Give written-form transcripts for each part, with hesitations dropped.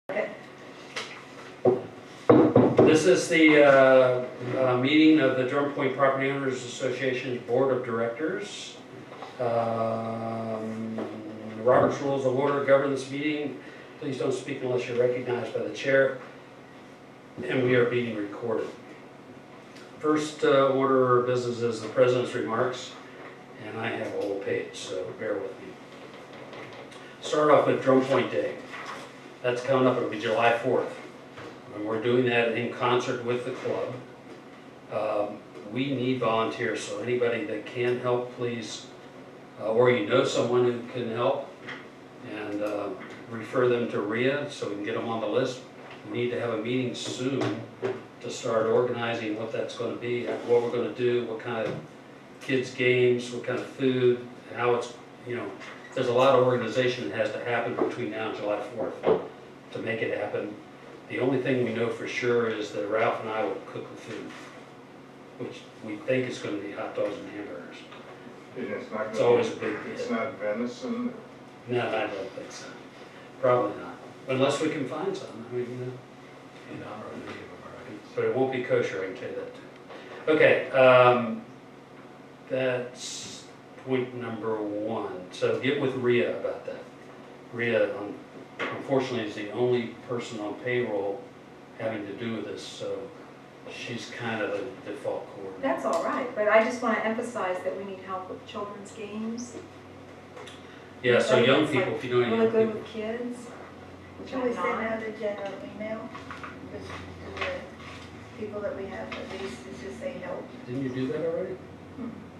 Okay. This is the meeting of the Drum Point Property Owners Association's Board of Directors. Robert's Rules of Order govern this meeting. Please don't speak unless you're recognized by the chair. And we are being recorded. First order of business is the president's remarks. And I have a whole page, so bear with me. Start off with Drum Point Day. That's coming up, it'll be July 4th. And we're doing that in concert with the club. We need volunteers, so anybody that can help, please, or you know someone who can help, and refer them to RIA so we can get them on the list. We need to have a meeting soon to start organizing what that's going to be, what we're going to do, what kind of kids' games, what kind of food, how it's, there's a lot of organization that has to happen between now and July 4th to make it happen. The only thing we know for sure is that Ralph and I will cook the food, which we think is going to be hot dogs and hamburgers. It's always a big deal. It's not venison? No, I don't think so. Probably not. Unless we can find some. I mean, but it won't be kosher, I can tell you that too. Okay, that's point number one. So get with RIA about that. RIA, unfortunately, is the only person on payroll having to do with this, so she's kind of the default coordinator. That's all right, but I just want to emphasize that we need help with children's games. Yeah, so young It's people, like if you know any really young good people. with kids. Which Should we I'm send not. out a general email just to the people that we have, at least to just say no? Didn't you do that already?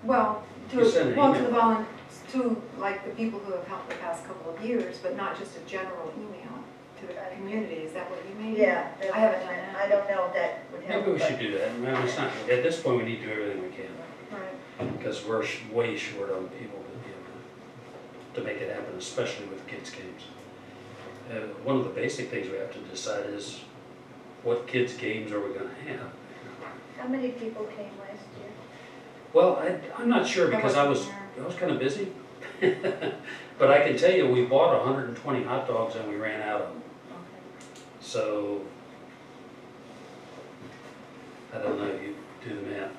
Well, You send an to the email. to like the people who have helped the past couple of years, but not just a general email to the community. Is that what you mean? Yeah. I haven't done that. I don't know if that would help. Maybe we but- should do that. No, it's not, at this point, we need to do everything we can, Right. because we're way short on people to be able to make it happen, especially with kids' games. One of the basic things we have to decide is what kids' games are we going to have? How many people came last year? Well, I'm not sure because I was kind of busy. But I can tell you, we bought 120 hot dogs and we ran out of them. So, I don't know, you do the math.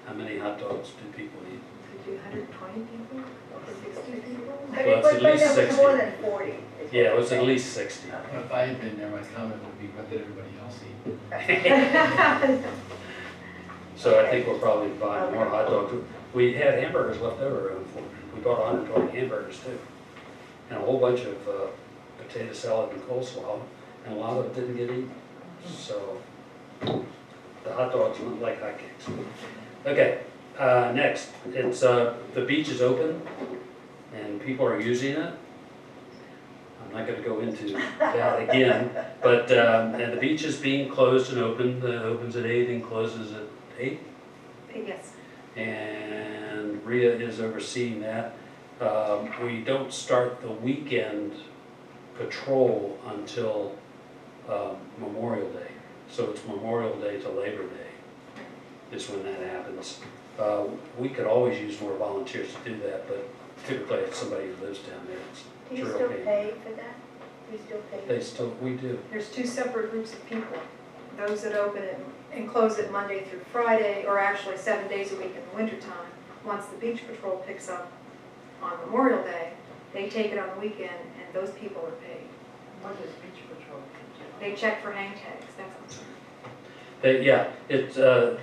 How many hot dogs do people eat? Could you 120 people or 60 people? I mean, Well, it's but at least there was 60. more than 40. Yeah, it was at least 60. If I had been there, my comment would be, what did everybody else eat? So I think we'll probably buy more hot dogs. We had hamburgers left over. We bought 120 hamburgers too. And a whole bunch of potato salad and coleslaw, and a lot of it didn't get eaten. So the hot dogs look like hotcakes. Okay, next, it's the beach is open and people are using it. I'm not going to go into that again, but and the beach is being closed and opened. It opens at 8 and closes at 8. Yes. And RIA is overseeing that. We don't start the weekend patrol until Memorial Day. So it's Memorial Day to Labor Day is when that happens. We could always use more volunteers to do that, but typically it's somebody who lives down there. Do you Sure, still okay. pay for that? Do you still pay? We do. There's two separate groups of people. Those that open it and close it Monday through Friday, or actually 7 days a week in the wintertime. Once the beach patrol picks up on Memorial Day, they take it on the weekend, and those people are paid. What does beach patrol do? They check for hang tags, that's all.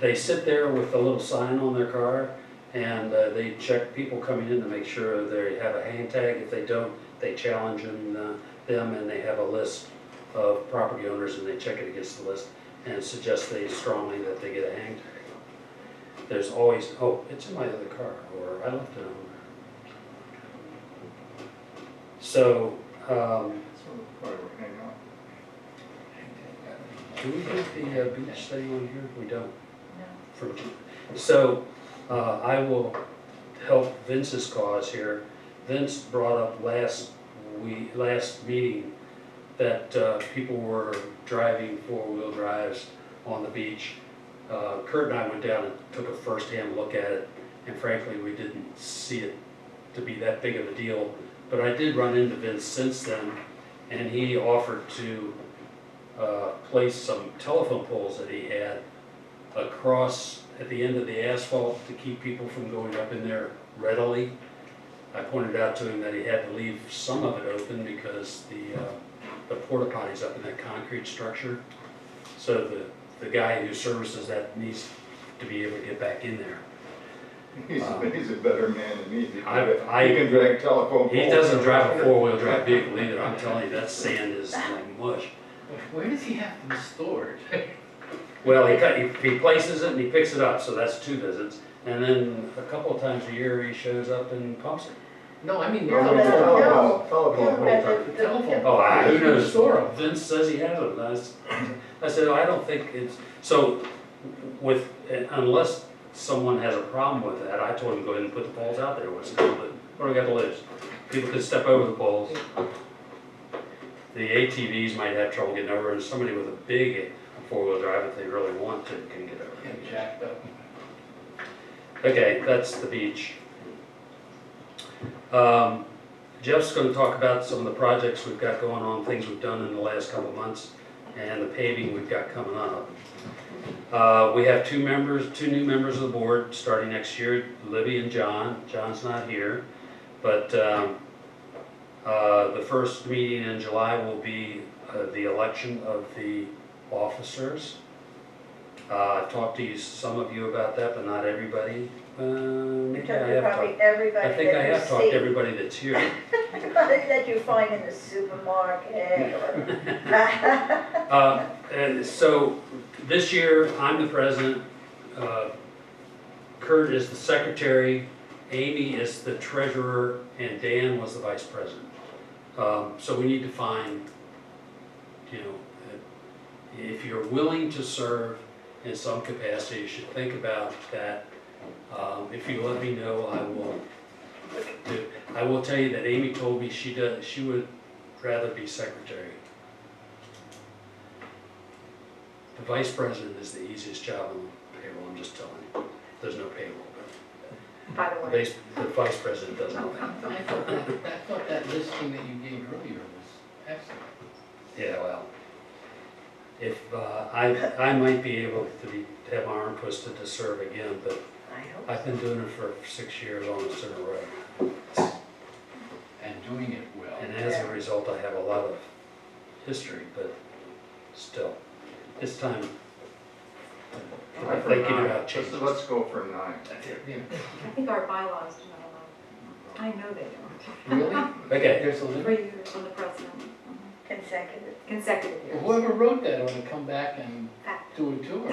They sit there with a little sign on their car, and they check people coming in to make sure they have a hang tag. If they don't, they challenge them, and they have a list of property owners, and they check it against the list and suggest they strongly that they get a hang tag. There's always, oh, it's in my other car, or I left it on there. So, So probably will hang out. do we have the beach thing on here? We don't. No. So I will help Vince's cause here. Vince brought up last meeting that people were driving four-wheel drives on the beach. Kurt and I went down and took a first-hand look at it, and frankly, we didn't see it to be that big of a deal. But I did run into Vince since then, and he offered to placed some telephone poles that he had across at the end of the asphalt to keep people from going up in there readily. I pointed out to him that he had to leave some of it open because the porta potty's up in that concrete structure. So the guy who services that needs to be able to get back in there. He's a better man than me. He I- can drag telephone poles. He doesn't drive a four-wheel drive vehicle either, I'm telling you, that sand is like mush. Where does he have to be stored? Well, he places it and he picks it up, so that's 2 visits. And then a couple of times a year, he shows up and pumps it. No, I mean, the No, telephone. Telephone. The telephone. Oh, who knows? Store 'em. Vince says he has them. I said, I don't think it's, so unless someone has a problem with that, I told him go ahead and put the poles out there. What do we got to lose? People could step over the poles. The ATVs might have trouble getting over, and somebody with a big four-wheel drive, if they really want to, can get over. Get jacked up. Okay, that's the beach. Jeff's going to talk about some of the projects we've got going on, things we've done in the last couple of months, and the paving we've got coming up. We have 2 new members of the board starting next year, Libby and John. John's not here, but the first meeting in July will be the election of the officers. I've talked to some of you about that, but not everybody. Maybe I have Probably talked. everybody I think I that you have talked to see, everybody that's here. everybody that you find in the supermarket or. And so this year, I'm the president. Kurt is the secretary. Amy is the treasurer, and Dan was the vice president. So we need to find, if you're willing to serve in some capacity, you should think about that. If you let me know, I will tell you that Amy told me she would rather be secretary. The vice president is the easiest job on the payroll, I'm just telling you. There's no payroll, By the but way, the vice president does I nothing. thought that listing that you gave earlier was excellent. Yeah, well, if, I might be able to have my arm twisted to serve again, but I hope I've been doing it for 6 years almost in a row. And doing it well. And as a result, I have a lot of history, but still, it's time. I'm thinking about changes. Let's go for 9. Yeah. I think our bylaws do not allow. I know they don't. Really? Okay, There's a 3 limit? years on the president. consecutive. Consecutive years. Well, whoever wrote that ought to come back and Fact. do a tour.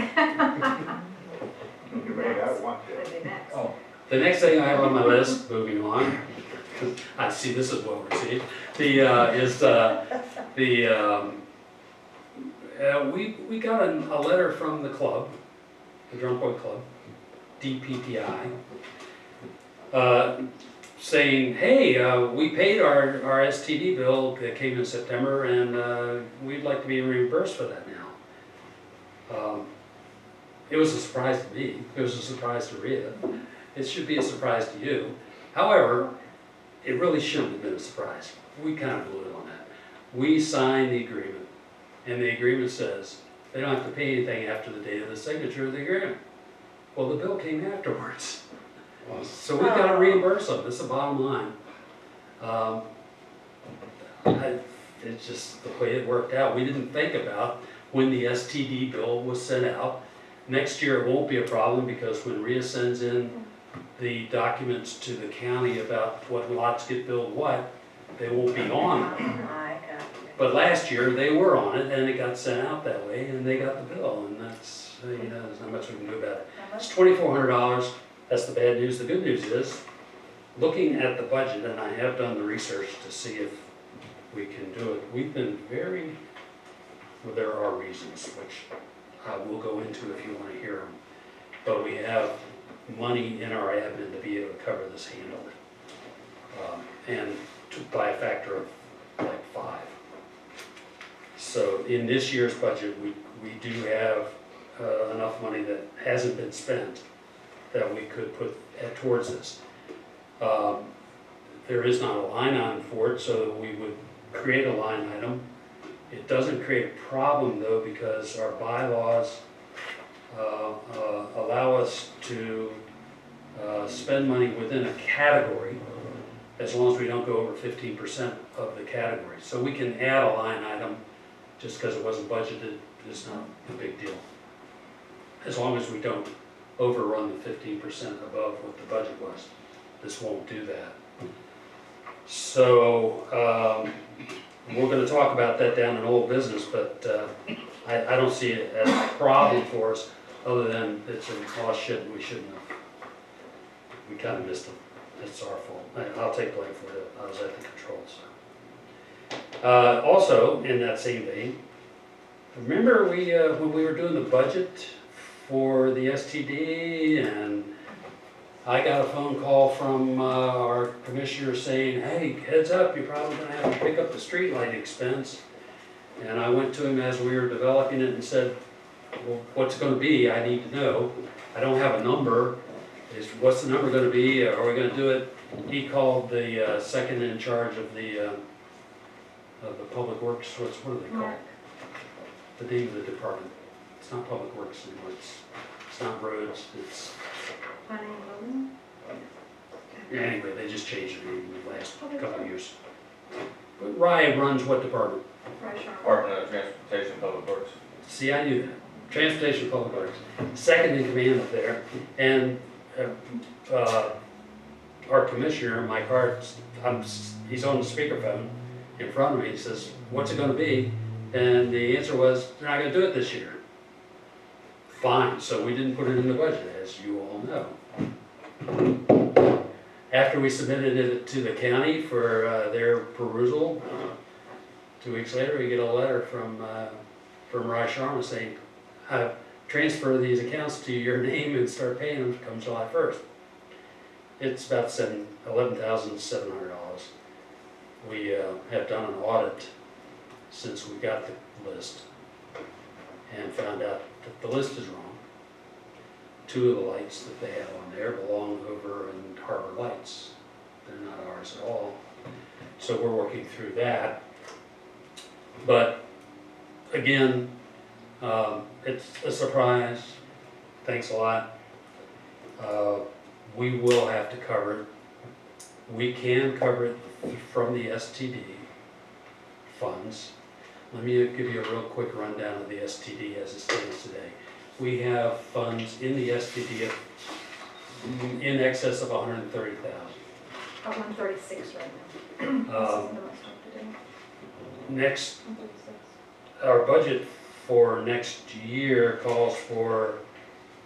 You may not want to. Would be next. Oh, the next thing I have on my list, moving on, I see this is well received, we got a letter from the club, the Drum Point Club, DPPI, saying, hey, we paid our STD bill that came in September, and we'd like to be reimbursed for that now. It was a surprise to me. It was a surprise to Rhea. It should be a surprise to you. However, it really shouldn't have been a surprise. We kind of blew it on that. We signed the agreement, and the agreement says they don't have to pay anything after the date of the signature of the agreement. Well, the bill came afterwards. So we've got to reimburse them. That's the bottom line. It's just the way it worked out. We didn't think about when the STD bill was sent out. Next year it won't be a problem because when Rhea sends in the documents to the county about what lots get billed what, they won't be on it. I got you. But last year they were on it and it got sent out that way and they got the bill, and that's, there's not much we can do about it. How It's much? $2,400. That's the bad news. The good news is, looking at the budget, and I have done the research to see if we can do it, we've been very, well, there are reasons, which I will go into if you want to hear them. But we have money in our admin to be able to cover this handle. And by a factor of like 5. So in this year's budget, we do have enough money that hasn't been spent that we could put towards this. There is not a line item for it, so we would create a line item It doesn't create a problem though, because our bylaws allow us to spend money within a category as long as we don't go over 15% of the category. So we can add a line item just because it wasn't budgeted, it's not a big deal. As long as we don't overrun the 15% above what the budget was. This won't do that. So we're going to talk about that down in old business, but I don't see it as a problem for us, other than it's a lost ship and we shouldn't have. We kind of missed them. It's our fault. I'll take blame for it. I was at the controls. Also, in that same vein, remember when we were doing the budget for the STD, and I got a phone call from our commissioner saying, hey, heads up, you're probably going to have to pick up the streetlight expense. And I went to him as we were developing it and said, well, what's it going to be? I need to know. I don't have a number. What's the number going to be? Are we going to do it? He called the second in charge of the public works. What do they call it? The name of the department. It's not public works anymore. It's not roads. It's Planning and building? anyway. They just changed the name in the last couple of years. But Ryan runs what department? Right, Sean. Department of Transportation, Public Works. See, I knew that. Transportation Public Works. Second in command up there. And our commissioner, Mike Hart, he's on the speakerphone in front of me. He says, what's it going to be? And the answer was, they're not going to do it this year. Fine, so we didn't put it in the budget, as you all know. After we submitted it to the county for their perusal, 2 weeks later, we get a letter from Rye Sharma saying, transfer these accounts to your name and start paying them come July 1st. It's about $11,700. We have done an audit since we got the list and found out that the list is wrong. 2 of the lights that they have on there belong over in Harbor Lights. They're not ours at all. So we're working through that. But again, it's a surprise. Thanks a lot. We will have to cover it. We can cover it from the STD funds. Let me give you a real quick rundown of the STD as it stands today. We have funds in the STD in excess of 130,000. 136 right now. This is the most up to date. Next, 136. our budget for next year calls for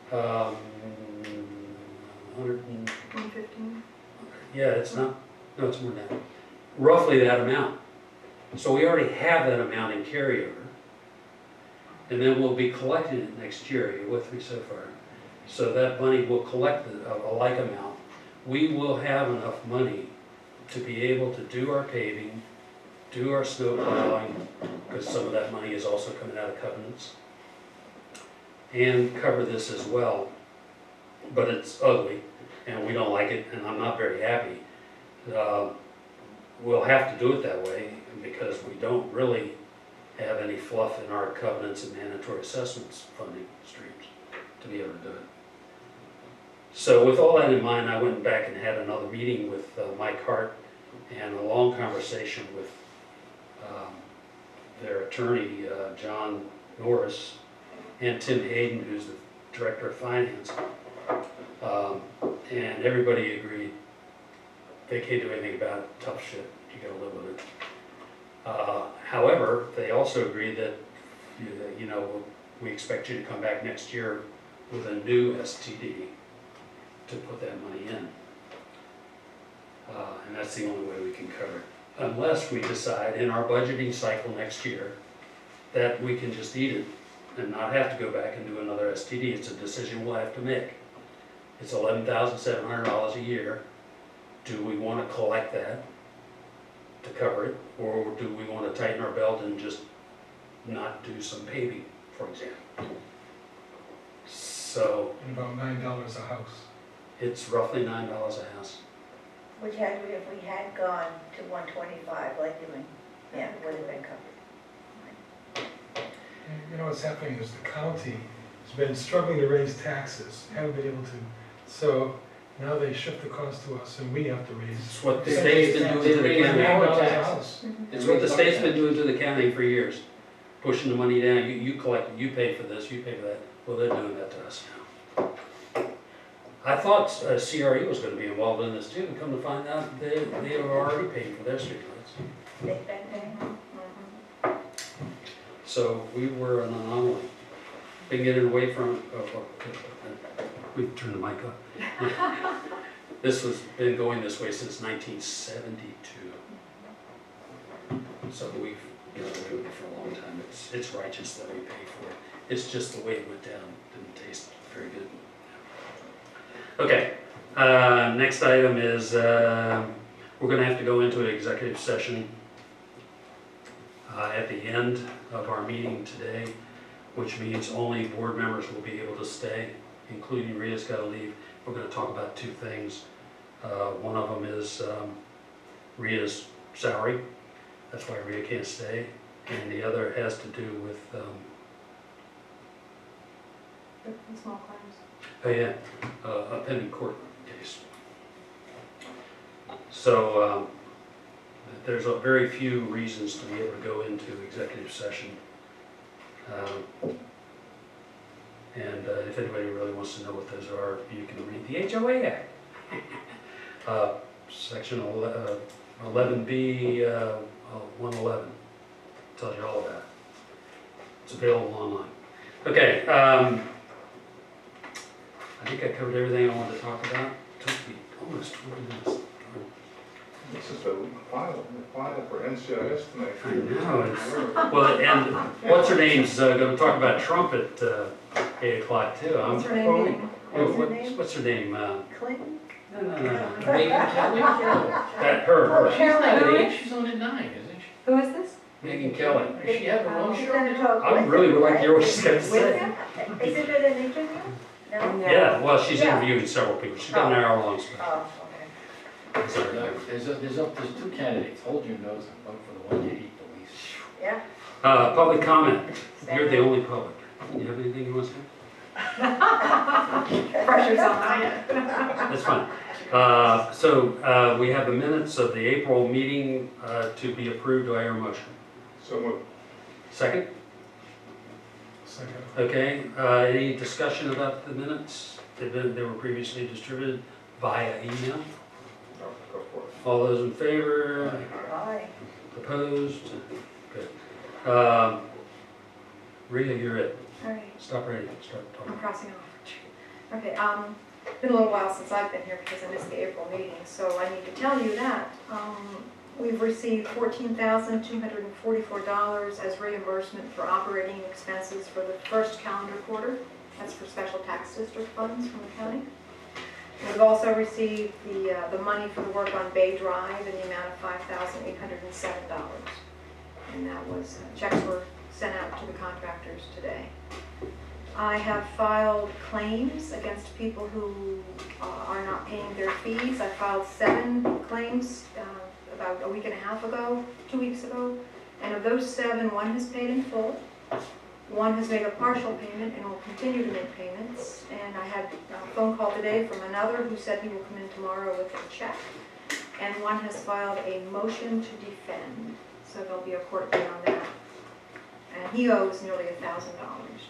115. yeah, it's not, no, it's more than that. Roughly that amount. So we already have that amount in carryover. And then we'll be collecting it next year. Are you with me so far? So that money will collect a like amount. We will have enough money to be able to do our paving, do our snow plowing, because some of that money is also coming out of covenants, and cover this as well. But it's ugly, and we don't like it, and I'm not very happy. We'll have to do it that way because we don't really have any fluff in our covenants and mandatory assessments funding streams to be able to do it. So with all that in mind, I went back and had another meeting with Mike Hart and a long conversation with their attorney, John Norris, and Tim Hayden, who's the Director of Finance. And everybody agreed they can't do anything about it. Tough shit, you gotta live with it. However, they also agreed that, you know, we expect you to come back next year with a new STD to put that money in. And that's the only way we can cover it. Unless we decide in our budgeting cycle next year that we can just eat it and not have to go back and do another STD. It's a decision we'll have to make. It's $11,700 a year. Do we want to collect that to cover it, or do we want to tighten our belt and just not do some paving, for example? So And about $9 a house. it's roughly $9 a house. Which if we had gone to 125, like you, yeah, would have been covered. You know what's happening is the county has been struggling to raise taxes, haven't been able to. So now they shift the cost to us and we have to raise. It's what the state's been doing to the Raise county. our $9 a taxes. house. It's what the state's been doing to the county for years, pushing the money down. You collect, you pay for this, you pay for that. Well, they're doing that to us now. I thought CRE was gonna be involved in this too, and come to find out they were already paying for their streetlights. They've been paying. So we were an anomaly. Been getting away from, we turned the mic off. This has been going this way since 1972. So we've been doing it for a long time. It's righteous that we pay for it. It's just the way it went down. Didn't taste very good. Okay, next item is we're gonna have to go into an executive session at the end of our meeting today, which means only board members will be able to stay, including Rhea's gotta leave. We're gonna talk about two things. One of them is Rhea's salary. That's why Rhea can't stay. And the other has to do with, The small claims. oh yeah, a pending court case. So there's a very few reasons to be able to go into executive session. And if anybody really wants to know what those are, you can read the HOA Act. Section 11B 111 tells you all about it. It's available online. Okay, I think I covered everything I wanted to talk about. It took me almost 20 minutes. This is the final for NCIS tonight. I know, it's, well, and what's her name's gonna talk about Trump at 8 o'clock too. What's her name being? What's her name? Clinton? No. Megyn Kelly? That, her. She's not at 8, she's on at 9, isn't she? Who is this? Megyn Kelly. Does she have her own She's show? gonna talk I with really him, would like to hear what right? she's got to With say. him? Isn't it an interview? No? Yeah, well, she's Yeah. interviewing several people. She's got an hour-long special. Oh, okay. Sorry. There's two candidates, hold your nose and vote for the one you hate the least. Yeah. Public comment. You're the only public. You have anything you want to say? Pressure's on. That's fine. So we have the minutes of the April meeting to be approved. Do I hear a motion? So moved. Second? Second. Okay. Any discussion about the minutes? They were previously distributed via email. No, go for it. All those in favor? Aye. Opposed? Good. Rita, you're it. All right. Stop ready. Start I'm talking. crossing off. Okay, been a little while since I've been here because I missed the April meeting, so I need to tell you that. We've received $14,244 as reimbursement for operating expenses for the first calendar quarter. That's for special tax district funds from the county. We've also received the money for the work on Bay Drive in the amount of $5,807. And that was, checks were sent out to the contractors today. I have filed claims against people who are not paying their fees. I filed 7 claims about a week and a half ago, 2 weeks ago. And of those 7, 1 has paid in full. 1 has made a partial payment and will continue to make payments. And I had a phone call today from another who said he will come in tomorrow with a check. And 1 has filed a motion to defend. So there'll be a court date on that. And he owes nearly $1,000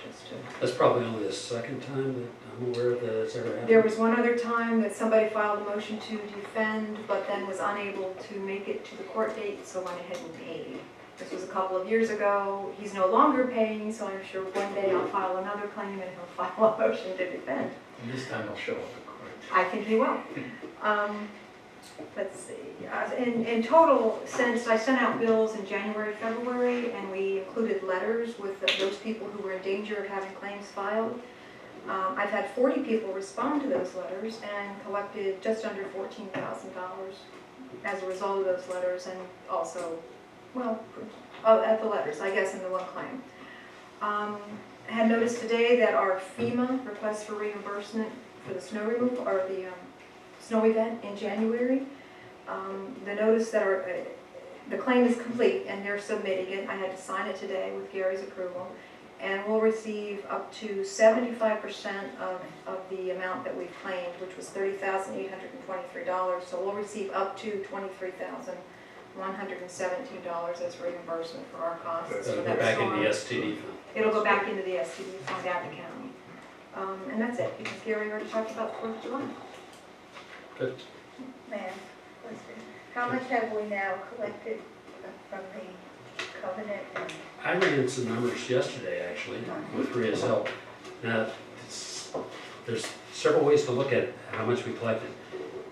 just to. That's probably only the second time that I'm aware of that it's ever happened. There was one other time that somebody filed a motion to defend, but then was unable to make it to the court date, so went ahead and paid. This was a couple of years ago. He's no longer paying, so I'm sure one day I'll file another claim and he'll file a motion to defend. And this time I'll show up at court. I think he will. Let's see, in total, since I sent out bills in January, February, and we included letters with those people who were in danger of having claims filed, I've had 40 people respond to those letters and collected just under $14,000 as a result of those letters, and also, well, at the letters, I guess, in the one claim. I had noticed today that our FEMA request for reimbursement for the snow removal, or the snow event in January, the notice that the claim is complete and they're submitting it. I had to sign it today with Gary's approval. and we'll receive up to 75% of the amount that we've claimed, which was $30,823. So we'll receive up to $23,117 as reimbursement for our costs. That's for That'll go that back in storm. the STD fund. It'll go back into the STD fund at the county. And that's it, because Gary already talked about 4th of July. Good. Ma'am, question. How much have we now collected from the covenant and I ran some numbers yesterday, actually, with Ria's help. Now, there's several ways to look at how much we collected.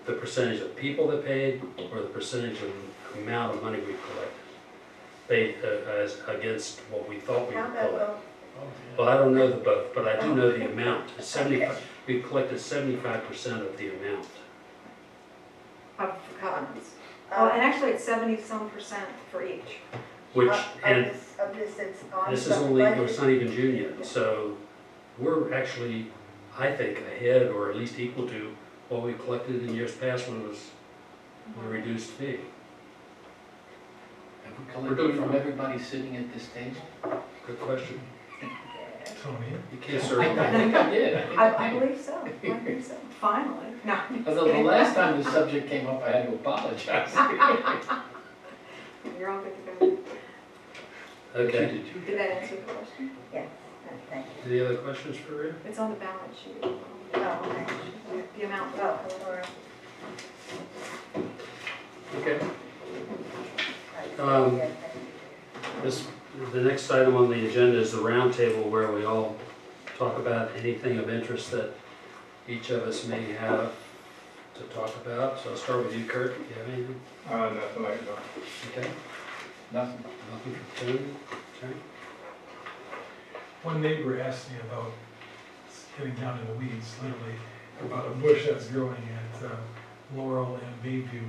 The percentage of people that paid, or the percentage of amount of money we collected, as against what we thought we how would about collect. both? Well, I don't know the both, but I do know the amount. 75, we collected 75% of the amount. Of covenants. Oh, and actually it's 70-some% for each. Which, and Of this that's on. this is only, it's not even June yet, so we're actually, I think, ahead or at least equal to what we collected in years past when it was the reduced fee. Have we We're doing collected from fine. everybody sitting at this table? Good question. Tony, You can't I serve. think I did. I believe so, I believe so. Finally. No. Although the last time the subject came up, I had to apologize. You're all good to go. Okay. Did that answer the question? Yes, thank you. Any other questions for Ria? It's on the balance sheet. Oh, thank you. The amount. Oh, Laura. Okay. Yeah, Um, thank you. The next item on the agenda is the roundtable where we all talk about anything of interest that each of us may have to talk about. So I'll start with you, Kurt. Do you have anything? Nothing like that. Okay. Nothing. Nothing from Tony? Tony? one neighbor asked me about getting down in the weeds, literally, about a bush that's growing at Laurel and Bayview.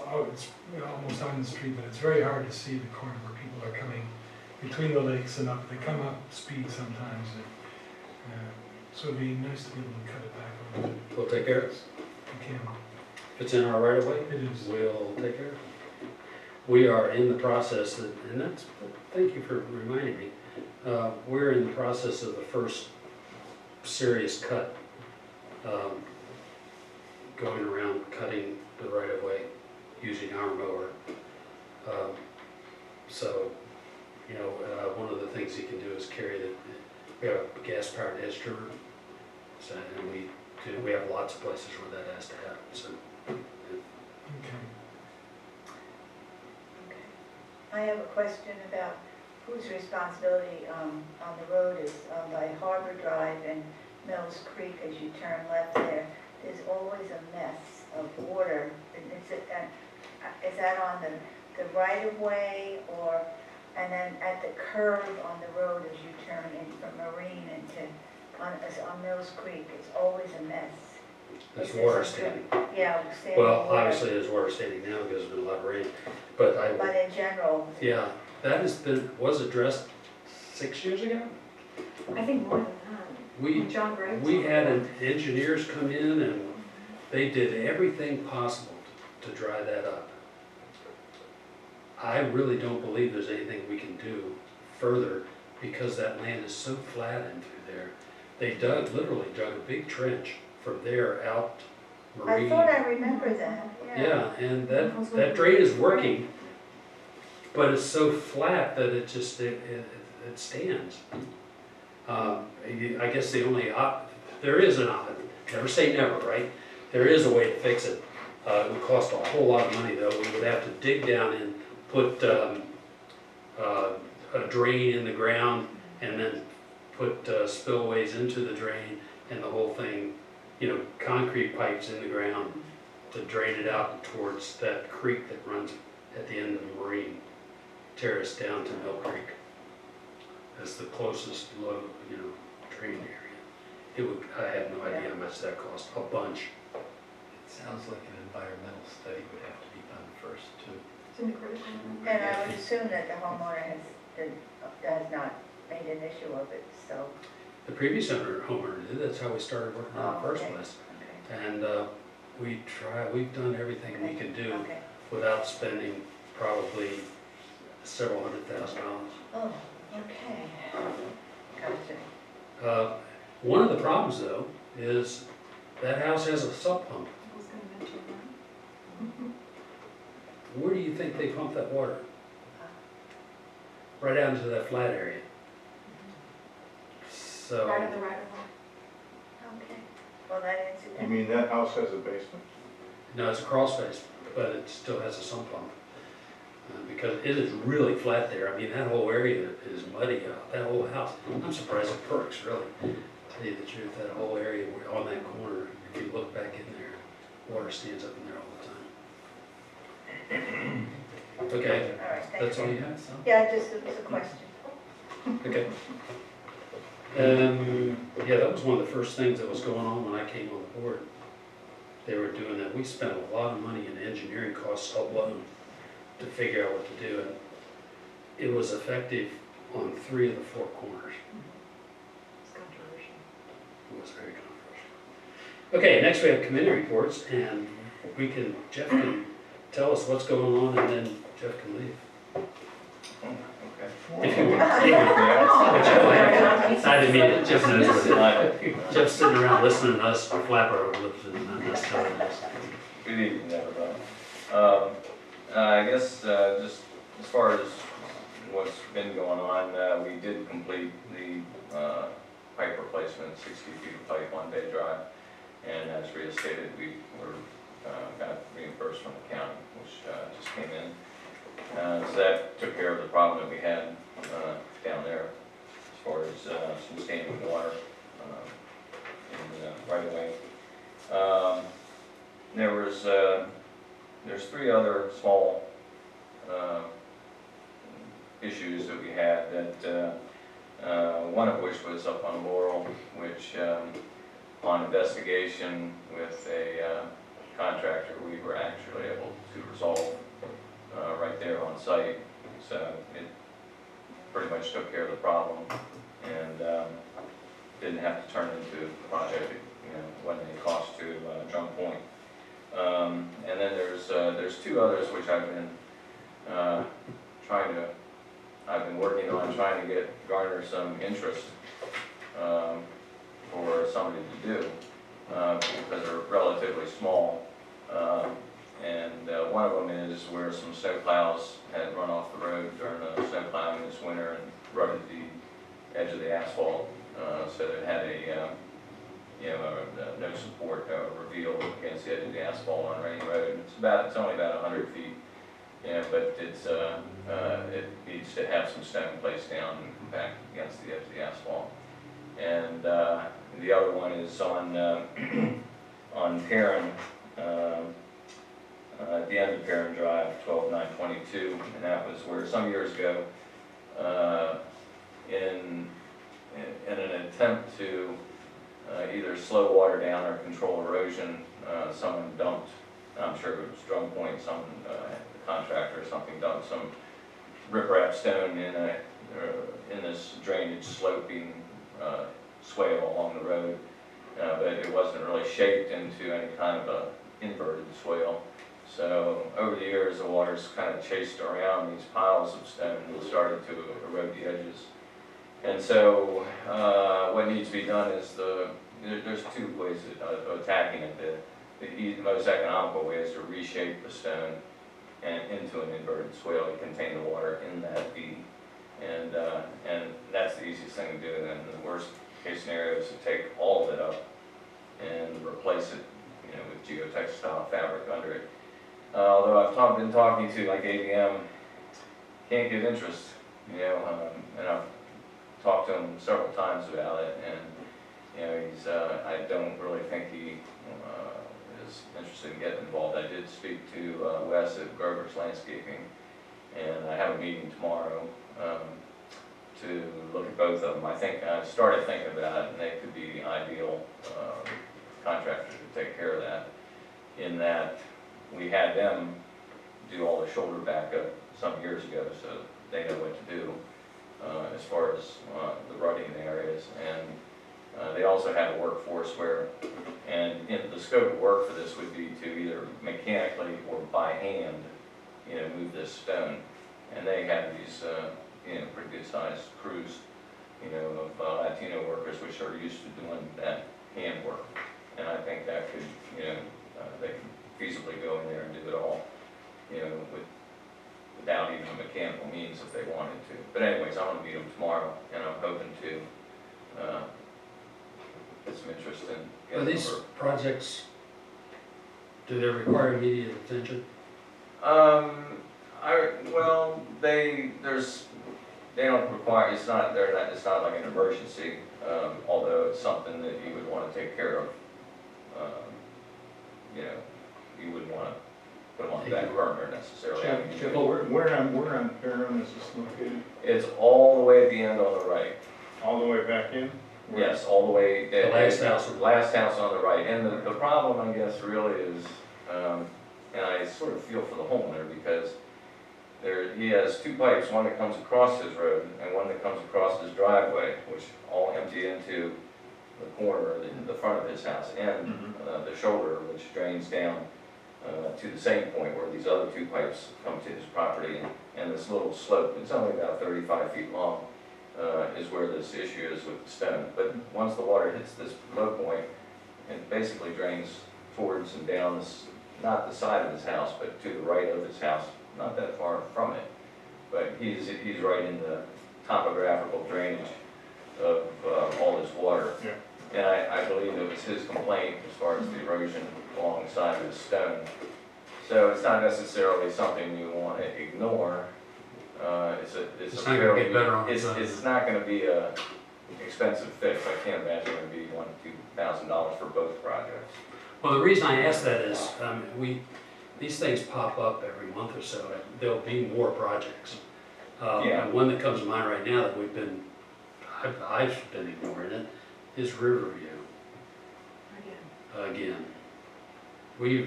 Oh, it's almost on the street, but it's very hard to see the corner where people are coming between the lakes and up. They come up speed sometimes, and, so it'd be nice to be able to cut it back a little bit We'll take care of it. if we can. If it's in our right of way, It is. we'll take care of it. We are in the process, and that's, thank you for reminding me. We're in the process of the first serious cut, going around cutting the right of way using our mower. So, you know, one of the things you can do is carry the, we have a gas-powered edge trimmer, so, and we have lots of places where that has to happen, so. Okay. I have a question about whose responsibility on the road is by Harbor Drive and Mills Creek as you turn left there. There's always a mess of water. Is that on the right of way or, and then at the curve on the road as you turn in from Marine into, on Mills Creek, it's always a mess. There's Is there water some- standing. Yeah, standing Well, water. obviously there's water standing now because there's been a lot of rain, but But in general, yeah, that has been, was addressed 6 years ago? I think more than that. We, When John Gregg. we had engineers come in and they did everything possible to dry that up. I really don't believe there's anything we can do further because that land is so flat in through there. They literally dug a big trench from there out I Marine. thought I remember that, yeah. Yeah, and that drain is working, but it's so flat that it just, it stands. I guess the only, there is an option, never say never, right? There is a way to fix it. It would cost a whole lot of money though. We would have to dig down and put a drain in the ground and then put spillways into the drain and the whole thing, you know, concrete pipes in the ground to drain it out towards that creek that runs at the end of Marine Terrace down to Mill Creek. That's the closest low, you know, drain area. It would, I have no idea how much that cost, a bunch. It sounds like an environmental study would have to be done first too. It's in the critical. And I would assume that the homeowner has not made an issue of it, so, The previous homeowner did, that's how we started working on it in the first okay. place. okay. And we've done everything we can do Okay. without spending probably several $100,000. Oh, Okay. Gotcha. One of the problems though is that house has a sump pump. I was gonna mention that. Where do you think they pump that water? Right out into that flat area. So, Right in the right of way. Okay. Well, that answered You that. mean that house has a basement? no, it's a crawl space, but it still has a sump pump. Because it is really flat there. I mean, that whole area is muddy, that whole house. I'm surprised it perks, really. Tell you the truth, that whole area on that corner, if you look back in there, water stands up in there all the time. Okay, All right, thank that's you. all you have? Yeah, just, it was a question. Okay. Yeah, that was one of the first things that was going on when I came on the board. They were doing that. We spent a lot of money in engineering costs alone to figure out what to do, and it was effective on 3 of the 4 corners. It's controversial. It was very controversial. Okay, next we have committee reports, and Jeff can tell us what's going on, and then Jeff can leave. Okay. If you want. I didn't mean it. Jeff knows what it is. Jeff's sitting around listening to us flap our lips and not us telling us. Good evening, everybody. I guess just as far as what's been going on, we did complete the pipe replacement, 60 feet of pipe on Bay Drive. And as Rita stated, we got reimbursed from the county, which just came in. So that took care of the problem that we had down there as far as some standing water in the right of way. There's 3 other small issues that we had that one of which was up on Laurel, which on investigation with a contractor, we were actually able to resolve right there on site. So it pretty much took care of the problem and didn't have to turn into a project, when they cost to Drum Point. And then there's 2 others which I've been working on trying to garner some interest for somebody to do because they're relatively small. And one of them is where some snow plows had run off the road during the snow plowing this winter and rutted the edge of the asphalt. So it had no support reveal against the edge of the asphalt on Rainy Road. It's only about 100 feet, but it needs to have some stone placed down and compact against the edge of the asphalt. And the other one is on Perrin, at the end of Perrin Drive, 12/9/22, and that was where some years ago, in an attempt to either slow water down or control erosion, someone dumped, I'm sure it was Drum Point, some contractor or something dumped some riprap stone in this drainage sloping swale along the road, but it wasn't really shaped into any kind of a inverted swale. So over the years, the water's kind of chased around these piles of stone and started to erode the edges. And so what needs to be done is there's 2 ways of attacking it. The most economical way is to reshape the stone and into an inverted swale to contain the water in that V. And that's the easiest thing to do. And the worst case scenario is to take all of it up and replace it, with geotextile fabric under it. Although I've been talking to like ABM, can't get interest, and I've talked to him several times about it, and I don't really think he is interested in getting involved. I did speak to Wes at Grover's Landscaping, and I have a meeting tomorrow to look at both of them. I started thinking about it, and they could be ideal contractors to take care of that, in that we had them do all the shoulder backup some years ago, so they know what to do as far as the rutting areas. And they also have a workforce and the scope of work for this would be to either mechanically or by hand, move this stone. And they have these pretty good sized crews, of Latino workers, which are used to doing that hand work. And I think that could, they could feasibly go in there and do it all, without even mechanical means if they wanted to. But anyways, I'm gonna meet them tomorrow, and I'm hoping to, get some interest in Are getting these over. projects, do they require immediate attention? Well, they don't require, it's not like an emergency, although it's something that you would want to take care of. You wouldn't want to put them on the back burner necessarily. I mean, Jeff, where on Fairham is this located? it's all the way at the end on the right. All the way back in? Yes, all the way. The last house on the right. Last house on the right. And the problem, I guess, really is, and I sort of feel for the homeowner because he has two pipes, one that comes across his road and one that comes across his driveway, which all empty into the corner, the front of his house, and the shoulder, which drains down to the same point where these other two pipes come to his property, and this little slope, it's only about 35 feet long, is where this issue is with the stone. But once the water hits this low point, it basically drains towards and down this, not the side of his house, but to the right of his house, not that far from it. But he's right in the topographical drainage of all this water. Yeah. And I believe it was his complaint as far as the erosion alongside of the stone. So it's not necessarily something you want to ignore. It's not gonna get better on its own. It's not gonna be a expensive fix. I can't imagine it would be $1,000 to $2,000 for both projects. Well, the reason I ask that is, these things pop up every month or so, and there'll be more projects. Yeah. And one that comes to mind right now that I've been ignoring it, is Riverview, again. What do you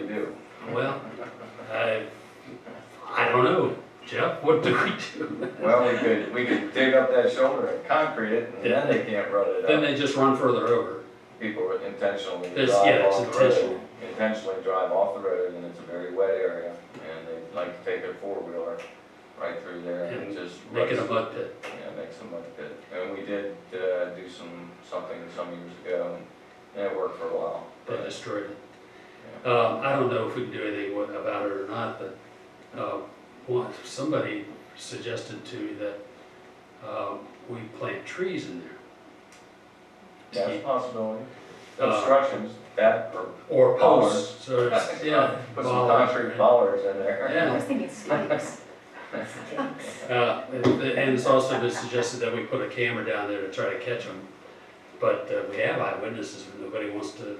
do? Well, I don't know, Jeff, what do we do? Well, we could dig up that shoulder and concrete it, and then they can't run it Then up. they just run further over. People intentionally It's drive off the intentional. road. Intentionally drive off the road, and it's a very wet area, and they like to take their four-wheeler right through there and And just. make it a ruts- mud pit. Yeah, makes a mud pit. And we did do something some years ago, and it worked for a while. They but, destroyed it. yeah. I don't know if we can do anything about it or not, but somebody suggested to me that we plant trees in there. That's a possibility. Uh, Obstructions, that, Or Bollards. posts, so it's, yeah. put some bollards, concrete right. bollards in there. I Yeah. was thinking stakes. And it's also been suggested that we put a camera down there to try to catch them. But we have eyewitnesses, but nobody wants to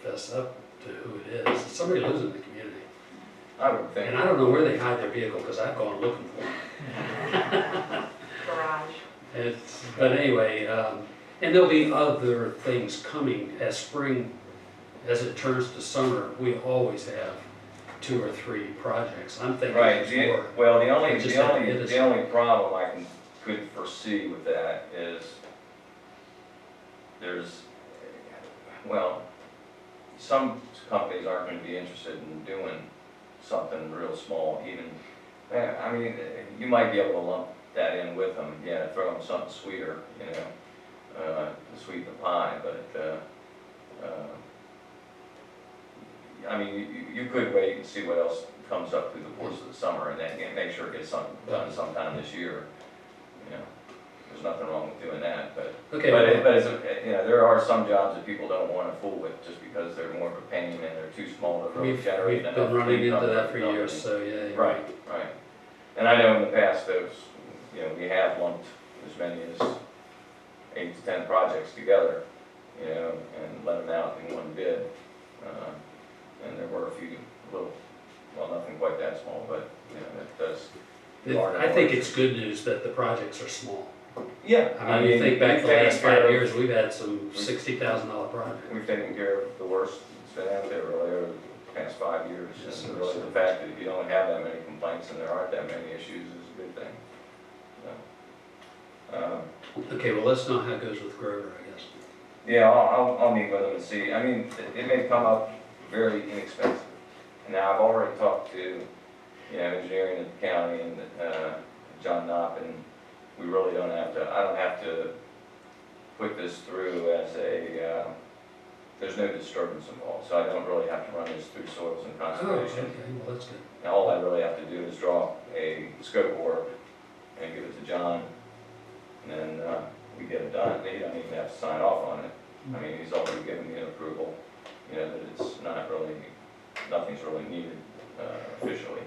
fess up to who it is. Somebody lives in the community. I would think. And I don't know where they hide their vehicle, because I've gone looking for them. Garage. But anyway, and there'll be other things coming as spring, as it turns to summer, we always have 2 or 3 projects. I'm thinking Right, there's more. well, We just have to get this- the only problem I could foresee with that is some companies aren't gonna be interested in doing something real small, even, I mean, you might be able to lump that in with them, throw them something sweeter, to sweeten the pie, but, I mean, you could wait and see what else comes up through the course of the summer, and then make sure it gets done sometime this year. There's nothing wrong with doing that, but Okay, it's, there are some jobs that people don't want to fool with just because they're more of a pain and they're too small to really we've generate enough. been running into income that the for years, company. so yeah. you're Right, right. And I know in the past, we have lumped as many as 8 to 10 projects together, and let them out in one bid. And there were a few little, well, nothing quite that small, but, it does. I think it's good news that the projects are small. Yeah. I mean, you think back we've the last taken care 5 of- years, we've had some $60,000 projects. We've taken care of the worst that's been out there really over the past 5 years. Yes, And really the fact that you don't have that many complaints and there aren't that many issues is a good thing. So, Okay, well, let's know how it goes with Grover, I guess. yeah, I'll meet with them and see. I mean, it may come up very inexpensive. Now, I've already talked to, engineering at the county and, John Knopp, and we really don't have to, I don't have to put this through as a, there's no disturbance involved, so I don't really have to run this through soils and Oh, okay, conservation. well, that's good. Now, all I really have to do is draw a scope of work and give it to John, and then we get it done. He doesn't even have to sign off on it. I mean, he's already given me an approval, you know, that it's not really, nothing's really needed officially,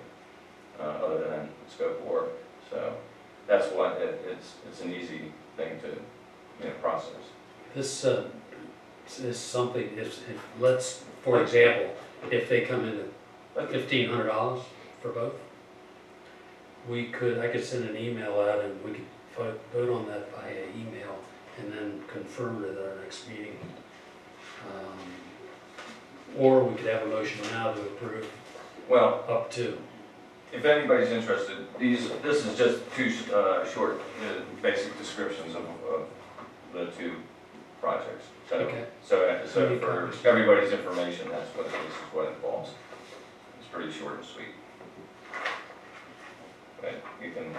other than scope of work. So that's what, it's an easy thing to, you know, process. This is something, if, let's, for example, if they come in at $1,500 for both, I could send an email out and we could vote on that via email and then confirm it at our next meeting. Or we could have a motion now to approve Well, up to. if anybody's interested, this is just two short, basic descriptions of the two projects. So, Okay. so for everybody's information, this is what it involves. It's pretty short and sweet. But you can,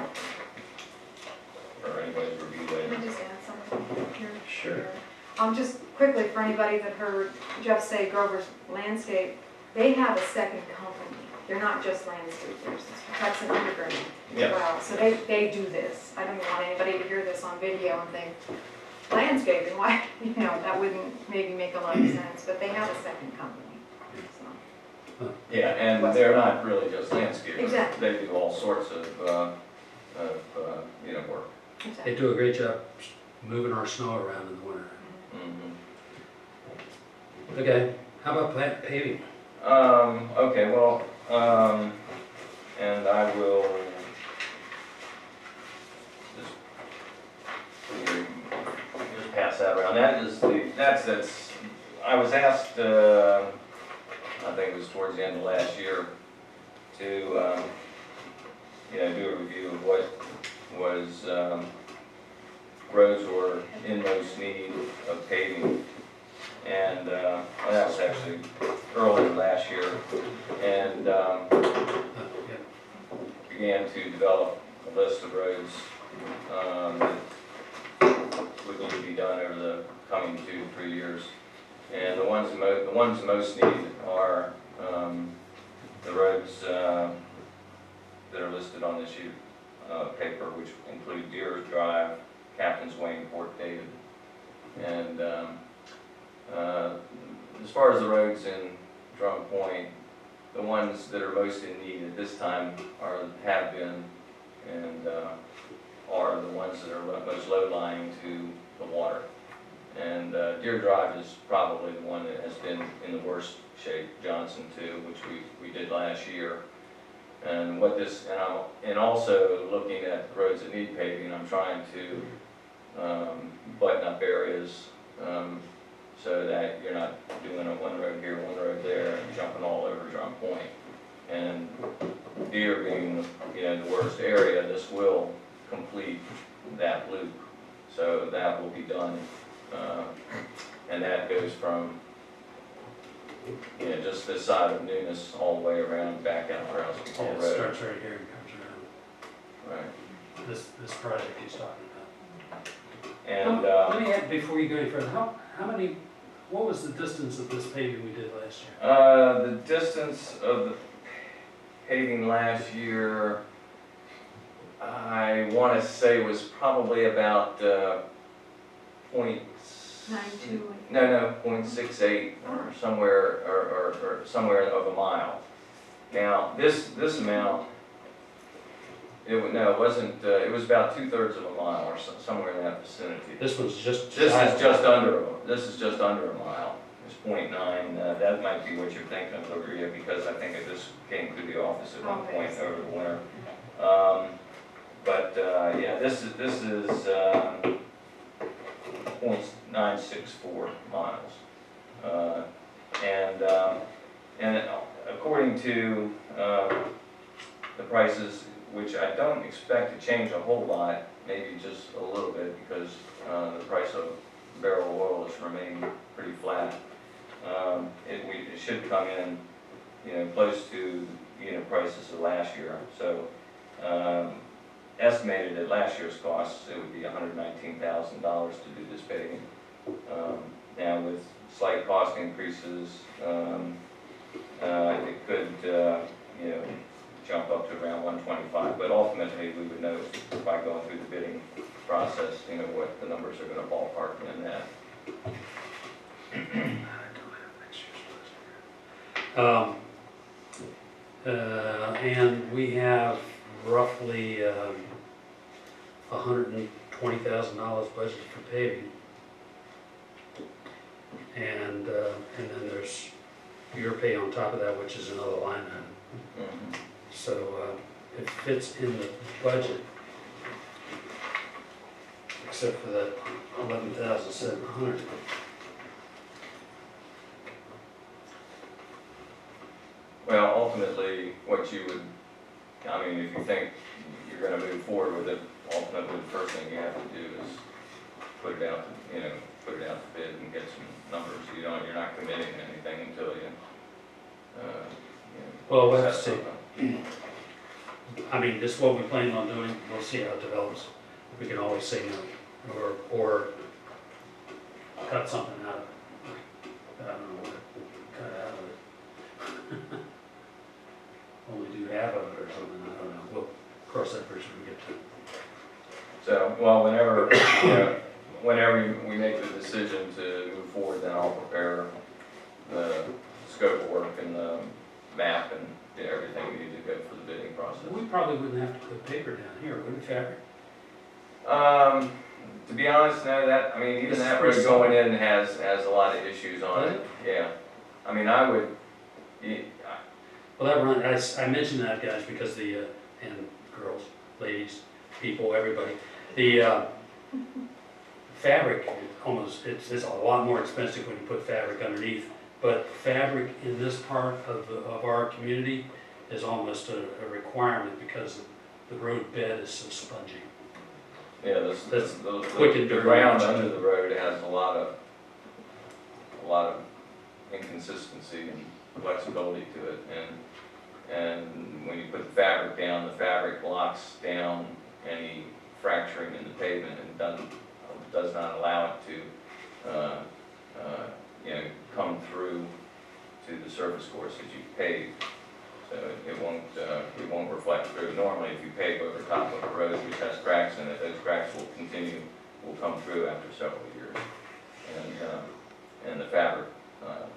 for anybody's review Let later. me just add something here. Sure. Just quickly, for anybody that heard Jeff say Grover's Landscape, they have a second company. They're not just landscapers, that's an underground as Yeah. well. So they do this. I don't want anybody to hear this on video and think, landscaping, why, you know, that wouldn't maybe make a lot of sense, but they have a second company. So, Yeah, and they're not really just landscapers. Exactly. They do all sorts of you know, work. They exactly. do a great job moving our snow around in the winter. Mhm. Okay, how about paving? Okay, well, and I will just pass that around. That's, I was asked, I think it was towards the end of last year, to, you know, do a review of what was, roads were in most need of paving. And, well, that was actually earlier last year, and, Yeah. began to develop a list of roads, that would need to be done over the coming 2 to 3 years. And the ones most needed are, the roads, that are listed on this sheet of paper, which include Deer Drive, Captain's Way, and Port David. And, as far as the roads in Drum Point, the ones that are most in need at this time have been and are the ones that are most low-lying to the water. And Deer Drive is probably the one that has been in the worst shape. Johnson too, which we did last year. And and also looking at roads that need paving, I'm trying to button up areas so that you're not doing a one road here, one road there, and jumping all over Drum Point. And Deer being, you know, the worst area, this will complete that loop. So that will be done, and that goes from, you know, just this side of Nunes all the way around back out Rouse Yeah, Road. it starts right here and comes around. Right. This project he's talking about. And Let me add, before you go any further, what was the distance of this paving we did last year? the distance of the paving last year, I want to say was probably about point. 9.2. No, 0.68 or somewhere, or somewhere of a mile. Now, this amount, it wasn't, it was about 2/3 of a mile or somewhere in that vicinity. This one's just. This is just under a mile. It's 0.9, that might be what you're thinking of over here, because I think it just came through the office at one point over the winter. Yeah, this is 0.964 miles. And according to the prices, which I don't expect to change a whole lot, maybe just a little bit, because the price of barrel of oil has remained pretty flat. It should come in, you know, close to unit prices of last year. So estimated at last year's costs, it would be $119,000 to do this paving. Now with slight cost increases, it could, you know, jump up to around 125, but ultimately we would know by going through the bidding process, you know, what the numbers are gonna ballpark in that. And we have roughly $120,000 budgeted for paving. And then there's your pay on top of that, which is another line item. So it fits in the budget, except for that 11,700. Well, ultimately, what you would, I mean, if you think you're gonna move forward with it, ultimately, the first thing you have to do is put it out, you know, put it out to bid and get some numbers. You're not committing anything until you, Well, we'll have to set see. something. I mean, this is what we plan on doing, we'll see how it develops. We can always say no, or cut something out of it. I don't know what, cut out of it. Only do half of it or something, I don't know, we'll cross that bridge when we get to it. So, well, whenever, you know, whenever we make the decision to move forward, then I'll prepare the scope of work and the map and everything we need to go for the bidding process. We probably wouldn't have to put paper down here, would it, fabric? To be honest, no, that, I mean, even This is that pretty road going in has a lot of issues on Does it. Yeah. I mean, I would, Well, that run, I mentioned that, guys, because the, and girls, ladies, people, everybody, the fabric, almost, it's a lot more expensive when you put fabric underneath, but fabric in this part of our community is almost a requirement because the road bed is so spongy. yeah, That's the quick and dirty. ground under the road has a lot of inconsistency and flexibility to it, and when you put the fabric down, the fabric locks down any fracturing in the pavement and does not allow it to, you know, come through to the surface course as you pave. So it won't reflect through. Normally, if you pave over top of a road which has cracks in it, those cracks will come through after several years. And the fabric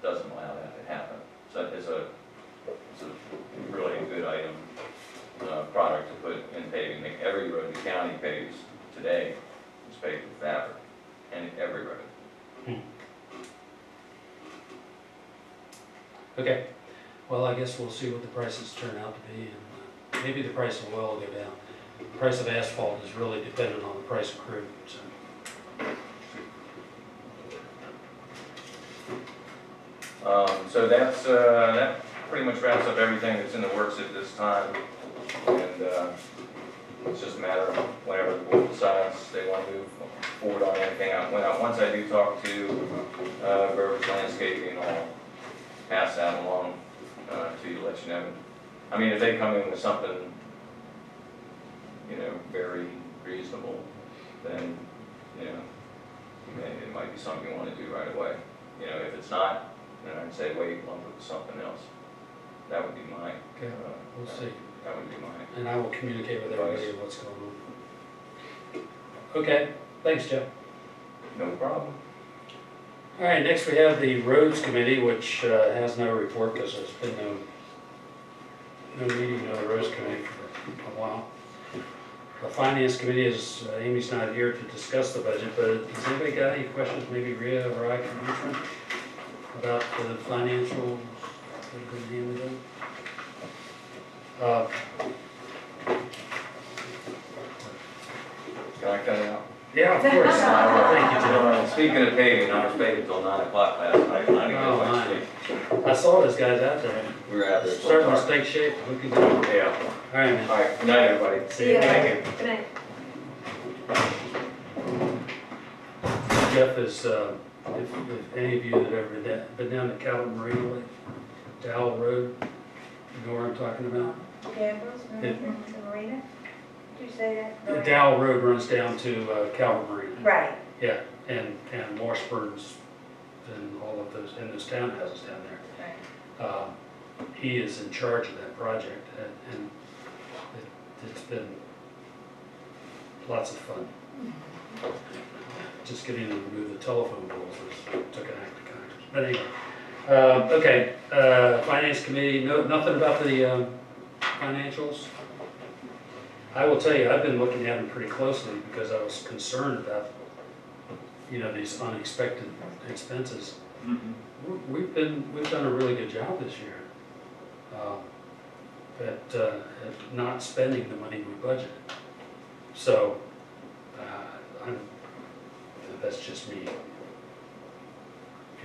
doesn't allow that to happen. So it's a really good item, product to put in paving. Like every road the county paves today is paved with fabric, and every road. Okay, well, I guess we'll see what the prices turn out to be, and maybe the price of oil will go down. The price of asphalt is really dependent on the price of crude, so. So that pretty much wraps up everything that's in the works at this time. And it's just a matter of whenever the board decides they want to move forward on anything. Once I do talk to Grover's Landscaping, I'll pass that along to you, let you know. I mean, if they come in with something, you know, very reasonable, then, you know, it might be something you want to do right away. You know, if it's not, then I'd say wait, lump it with something else. That would be my, Okay, we'll see. that would be my. And I will communicate with everybody what's going on. Okay, thanks, Jeff. No problem. All right, next we have the Roads Committee, which has no report because there's been no meeting of the Roads Committee for a while. The Finance Committee is, Amy's not here to discuss the budget, but has anybody got any questions, maybe Rhea or I can answer about the financials that have been handed in? Can I cut it out? Yeah, of course. Thank you, Jeff. Speaking of paving, I was paid until 9 o'clock last night. I didn't get Oh, much my. sleep. I saw those guys out there. We were out there. till Starting to dark. stay shape, looking good. All Yeah. right, man. All right, good night, everybody. See ya. Thank you. Good night. Jeff is, if any of you that have ever been down to Calvin Marina Lake, Dowell Road, you know where I'm talking about? Gambler's, Yeah. the marina? did you say that? The Dow Road runs down to Calvert Marine. Right, Yeah, and Washburn's and all of those, and those townhouses down there. right. He is in charge of that project, and it's been lots of fun. Just getting them to remove the telephone poles took an act of kindness. But anyway, okay, Finance Committee, nothing about the financials? I will tell you, I've been looking at them pretty closely because I was concerned about, these unexpected expenses. We've done a really good job this year at not spending the money we budgeted. So, that's just me. If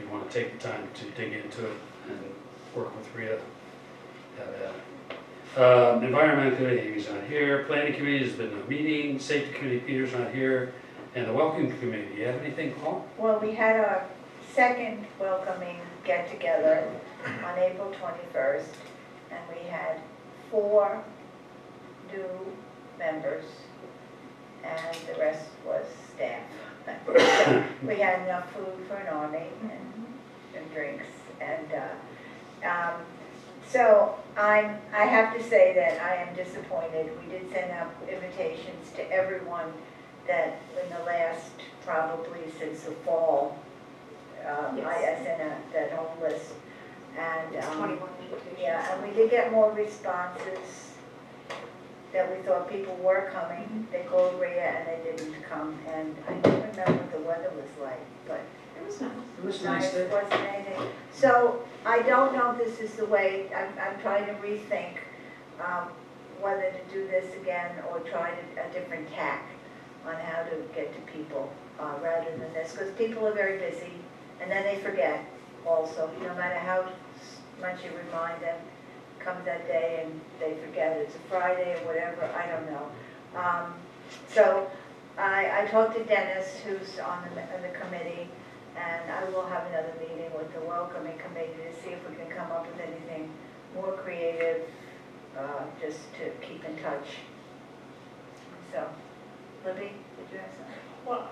you want to take the time to dig into it and work with Rita, have at it. Environmental Committee, he's not here. Planning Committee, there's been no meeting. Safety Committee, Peter's not here. And the Welcome Committee, do you have anything, Paul? Well, we had our second welcoming get-together on April 21st, and we had 4 new members, and the rest was staff. We had enough food for an army and drinks, and so I have to say that I am disappointed. We did send out invitations to everyone that in the last, probably since the fall, I sent out that whole list. And, 21 invitations. yeah, and we did get more responses that we thought people were coming. They called Rhea and they didn't come, and I don't remember what the weather was like, but It was nice. It was nice there. wasn't anything. So I don't know if this is the way, I'm trying to rethink whether to do this again or try a different tack on how to get to people rather than this, because people are very busy, and then they forget also, no matter how much you remind them, comes that day and they forget it's a Friday or whatever, I don't know. So I talked to Dennis, who's on the committee, and I will have another meeting with the welcoming committee to see if we can come up with anything more creative, just to keep in touch. So, Libby, did you have something? Well,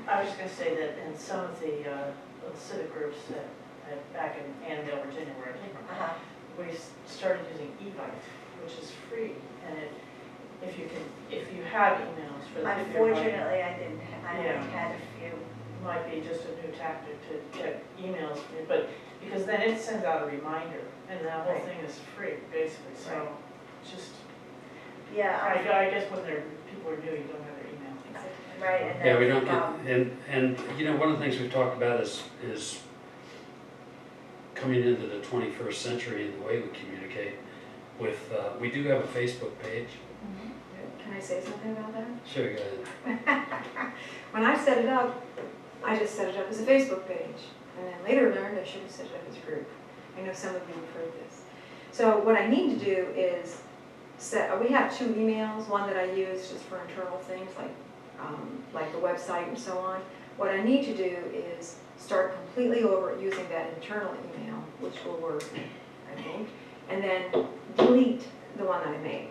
I was just gonna say that in some of the civic groups that back in Annandale, Virginia, where I came from, we started using eVite, which is free, and if you have emails for the people you're writing, Unfortunately, I didn't, I Yeah. only had a few. might be just a new tactic to get emails, but, because then it sends out a reminder, and that whole Right. thing is free, basically, so, Right. just, Yeah, I guess when people are new, you don't have their email. right, and Yeah, we that's don't the get, problem. and one of the things we've talked about is coming into the 21st century and the way we communicate with, we do have a Facebook page. Can I say something about that? Sure, go ahead. When I set it up, I just set it up as a Facebook page, and then later learned I should have set it up as a group. I know some of you have heard this. So what I need to do is we have 2 emails, one that I use just for internal things like the website and so on. What I need to do is start completely over using that internal email, which will work, I think, and then delete the one that I made.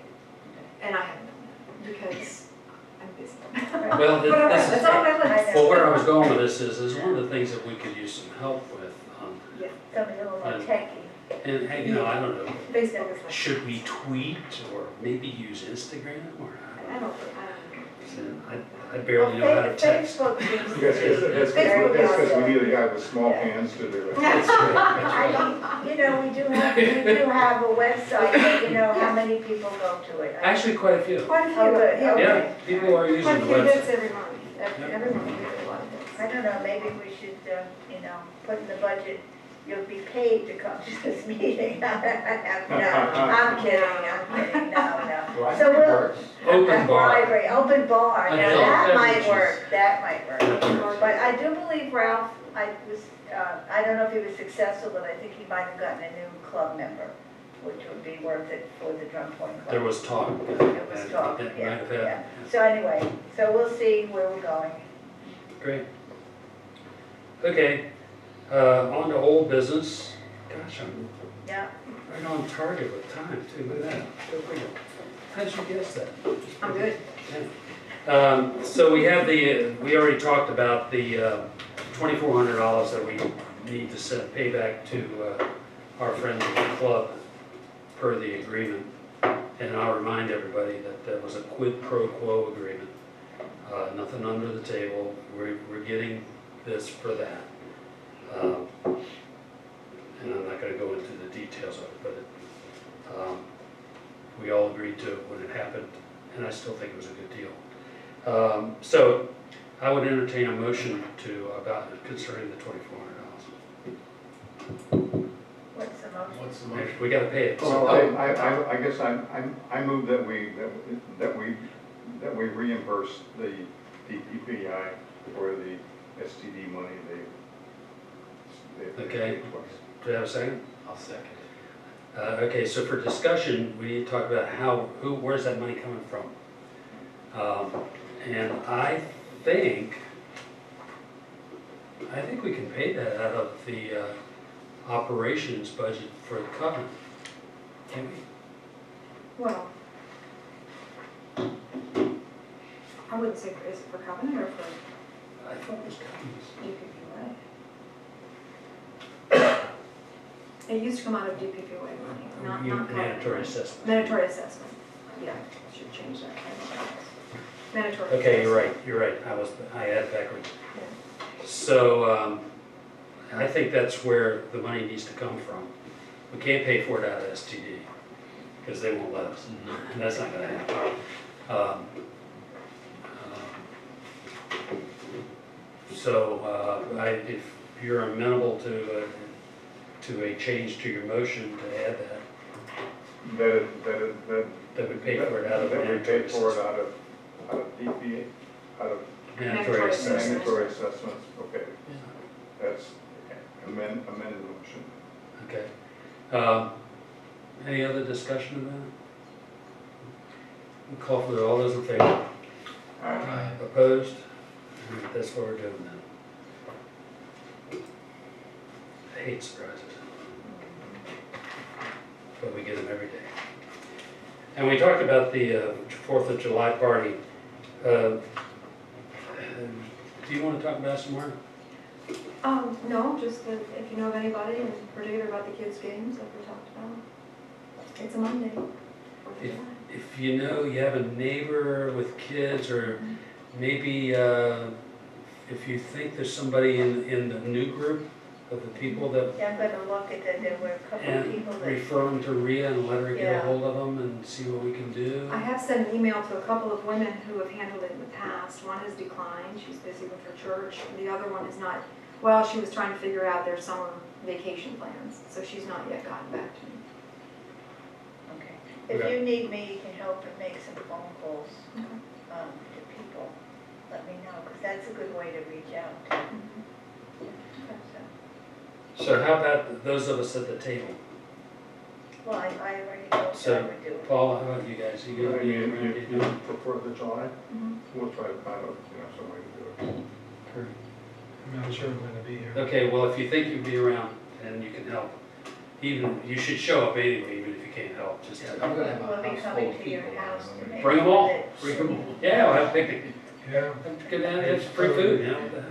And I haven't done that because I'm busy. Well, But all right, this is, that's on my list. well, where I was going with this is one of the things that we could use some help with. Yeah, Something a little more techy. And, hey, I don't know, Facebook is like. should we tweet or maybe use Instagram or? I don't I barely know how to text. Facebook seems to That's be very because we popular. need a guy with small hands to do it. We do have a website, but how many people go to it? Actually, quite a few. Quite a few, Oh, good. yeah. Yeah, people are using Quite a the few hits website. every month, every month we get a lot of hits. I don't know, maybe we should, put in the budget, you'll be paid to come to this meeting. No, I'm kidding, no. So we'll, Open bar. library, open bar, now Adult that might beverages. work, that might work. But I do believe Ralph, I don't know if he was successful, but I think he might have gotten a new club member, which would be worth it for the Drum Point Club. There was talk. It was talk, It might yeah, have yeah. happened. So anyway, so we'll see where we're going. Great. Okay, on to old business. Gosh, I'm Yeah, right on target with time too, look at that. Go figure. How'd you guess that? I'm good. So we have we already talked about the $2,400 that we need to pay back to our friends at the club per the agreement. And I'll remind everybody that that was a quid pro quo agreement. Nothing under the table. We're getting this for that. And I'm not going to go into the details of it, but we all agreed to it when it happened, and I still think it was a good deal. So I would entertain a motion concerning the $2,400. What's the motion? What's the motion? We got to pay it. Well, So, I guess I move that we reimburse the DPPI for the STD money they Okay. request. do you have a second? I'll second. Okay, so for discussion, we need to talk about where's that money coming from? And I think we can pay that out of the operations budget for the Covenant. Can we? Well, I wouldn't say, is it for Covenant or for I thought it was Covenant's. DPPOA? It used to come out of DPPOA money, not Covenant. Mandatory assessment. Mandatory assessment, yeah, should change that. Mandatory. Okay, assessment. you're right, I had it backwards. So, I think that's where the money needs to come from. We can't pay for it out of STD, because they won't let us, and that's not gonna happen. If you're amenable to a change to your motion to add that we pay for it out of That we mandatory pay for it assessment. out of DPA, out of Mandatory assessment. mandatory assessments, okay. That's amended motion. Okay. Any other discussion about it? We'll call for all those in favor. Aye. Opposed? That's what we're doing then. I hate surprises. But we get them every day. And we talked about the 4th of July party. Do you want to talk about it some more? No, just that if you know of anybody in particular about the kids' games that we talked about. It's a Monday. 4th of July. If you know you have a neighbor with kids, or maybe if you think there's somebody in the new group of the people that, Yeah, I'm gonna look at that, there were a couple of and people that. refer them to Rhea and let her get a Yeah. hold of them and see what we can do. I have sent an email to a couple of women who have handled it in the past. One has declined, she's busy with her church. The other one is not, well, she was trying to figure out their summer vacation plans, so she's not yet gotten back to me. Okay. If Okay. you need me, you can help and make some phone calls Okay. to people, let me know, because that's a good way to reach out. So how about those of us at the table? Well, I already know what So, I would do. Paul, how about you guys? You gonna be around? You doing? For 4th of July, Mhm. we'll try to find out, some way to do it. I'm not sure I'm gonna be here. Okay, well, if you think you'd be around and you can help, you should show up anyway, even if you can't help, just. Yeah, I'm gonna have a We'll be house full coming of to your people. house to make Bring 'em all. sure that- Bring 'em all. Yeah, we'll have a picnic. Yeah, Go down and have some free food, you know? what the heck?